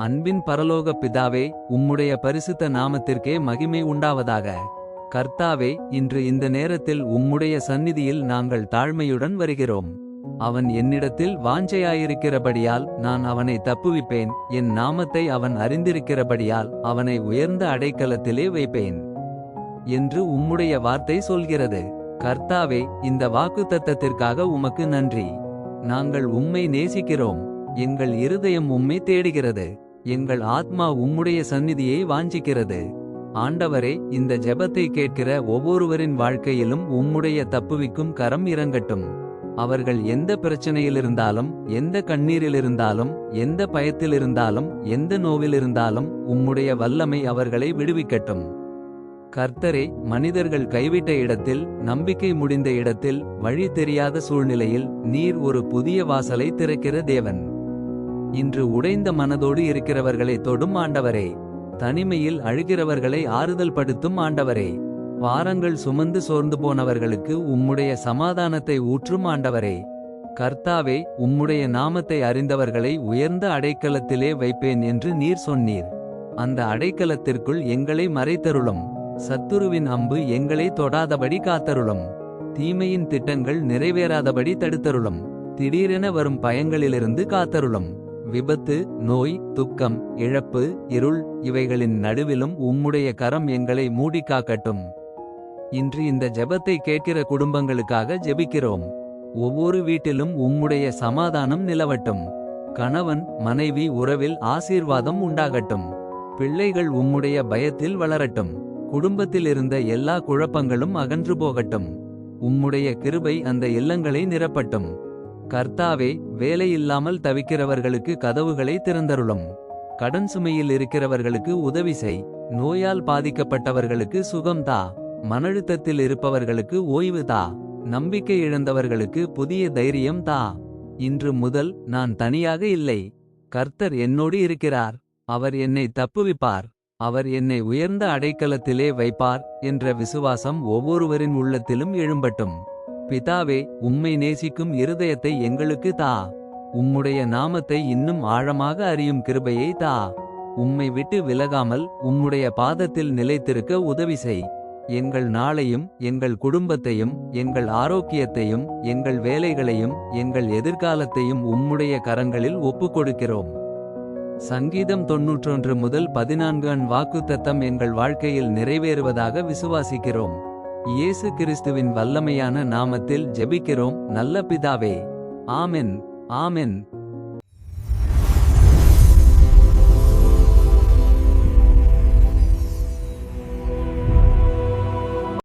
அன்பின் பரலோக பிதாவே, உம்முடைய பரிசுத்த நாமத்திற்கே மகிமை உண்டாவதாக. கர்த்தாவே, இன்று இந்த நேரத்தில் உம்முடைய சந்நிதியில் நாங்கள் தாழ்மையுடன் வருகிறோம். அவன் என்னிடத்தில் வாஞ்சையாயிருக்கிறபடியால் நான் அவனை தப்புவிப்பேன். என் நாமத்தை அவன் அறிந்திருக்கிறபடியால் அவனை உயர்ந்த அடைக்கலத்திலே வைப்பேன் என்று உம்முடைய வார்த்தை சொல்கிறது. கர்த்தாவே, இந்த வாக்குத்தத்தத்திற்காக உமக்கு நன்றி. நாங்கள் உம்மை நேசிக்கிறோம். எங்கள் இருதயம் உம்மை தேடுகிறது. எங்கள் ஆத்மா உம்முடைய சந்நிதியை வாஞ்சிக்கிறது. ஆண்டவரே, இந்த ஜெபத்தை கேட்கிற ஒவ்வொருவரின் வாழ்க்கையிலும் உம்முடைய தப்புவிக்கும் கரம் இறங்கட்டும். அவர்கள் எந்த பிரச்சனையிலிருந்தாலும், எந்த கண்ணீரிலிருந்தாலும், எந்த பயத்திலிருந்தாலும், எந்த நோவிலிருந்தாலும் உம்முடைய வல்லமை அவர்களை விடுவிக்கட்டும். கர்த்தரே, மனிதர்கள் கைவிட்ட இடத்தில், நம்பிக்கை முடிந்த இடத்தில், வழி தெரியாத சூழ்நிலையில் நீர் ஒரு புதிய வாசலை திறக்கிற தேவன். இன்று உடைந்த மனதோடு இருக்கிறவர்களை தொடும் ஆண்டவரே. தனிமையில் அழுகிறவர்களை ஆறுதல் படுத்தும் ஆண்டவரே. பாரங்கள் சுமந்து சோர்ந்து போனவர்களுக்கு உம்முடைய சமாதானத்தை ஊற்றும் ஆண்டவரே. கர்த்தாவே, உம்முடைய நாமத்தை அறிந்தவர்களை உயர்ந்த அடைக்கலத்திலே வைப்பேன் என்று நீர் சொன்னீர். அந்த அடைக்கலத்திற்குள் எங்களை மறைத்தருளும். சத்துருவின் அம்பு எங்களை தொடாதபடி காத்தருளும். தீமையின் திட்டங்கள் நிறைவேறாதபடி தடுத்தருளும். திடீரென வரும் பயங்களிலிருந்து காத்தருளும். விபத்து, நோய், துக்கம், இழப்பு, இருள் இவைகளின் நடுவிலும் உம்முடைய கரம் எங்களை மூடி காக்கட்டும். இன்று இந்த ஜெபத்தை கேட்கிற குடும்பங்களுக்காக ஜெபிக்கிறோம். ஒவ்வொரு வீட்டிலும் உம்முடைய சமாதானம் நிலவட்டும். கணவன் மனைவி உறவில் ஆசீர்வாதம் உண்டாகட்டும். பிள்ளைகள் உம்முடைய பயத்தில் வளரட்டும். குடும்பத்தில் இருந்த எல்லா குழப்பங்களும் அகன்று போகட்டும். உம்முடைய கிருபை அந்த இல்லங்களை நிரப்பட்டும். கர்த்தாவே, வேலையில்லாமல் தவிக்கிறவர்களுக்கு கதவுகளை திறந்தருளும். கடன் சுமையில் இருக்கிறவர்களுக்கு உதவி செய். நோயால் பாதிக்கப்பட்டவர்களுக்கு சுகம் தா. மனழுத்தத்தில் இருப்பவர்களுக்கு ஓய்வு தா. நம்பிக்கை இழந்தவர்களுக்கு புதிய தைரியம் தா. இன்று முதல் நான் தனியாக இல்லை. கர்த்தர் என்னோடு இருக்கிறார். அவர் என்னை தப்புவிப்பார். அவர் என்னை உயர்ந்த அடைக்கலத்திலே வைப்பார் என்ற விசுவாசம் ஒவ்வொருவரின் உள்ளத்திலும் எழும்பட்டும். பிதாவே, உம்மை நேசிக்கும் இருதயத்தை எங்களுக்கு தா. உம்முடைய நாமத்தை இன்னும் ஆழமாக அறியும் கிருபையை தா. உம்மை விட்டு விலகாமல் உம்முடைய பாதத்தில் நிலைத்திருக்க உதவி செய். எங்கள் நாளையும், எங்கள் குடும்பத்தையும், எங்கள் ஆரோக்கியத்தையும், எங்கள் வேலைகளையும், எங்கள் எதிர்காலத்தையும் உம்முடைய கரங்களில் ஒப்புக்கொடுக்கிறோம். சங்கீதம் 91:14 வாக்குத்தத்தம் எங்கள் வாழ்க்கையில் நிறைவேறுவதாக விசுவாசிக்கிறோம். இயேசு கிறிஸ்துவின் வல்லமையான நாமத்தில் ஜெபிக்கிறோம் நல்ல பிதாவே. ஆமென். ஆமென்.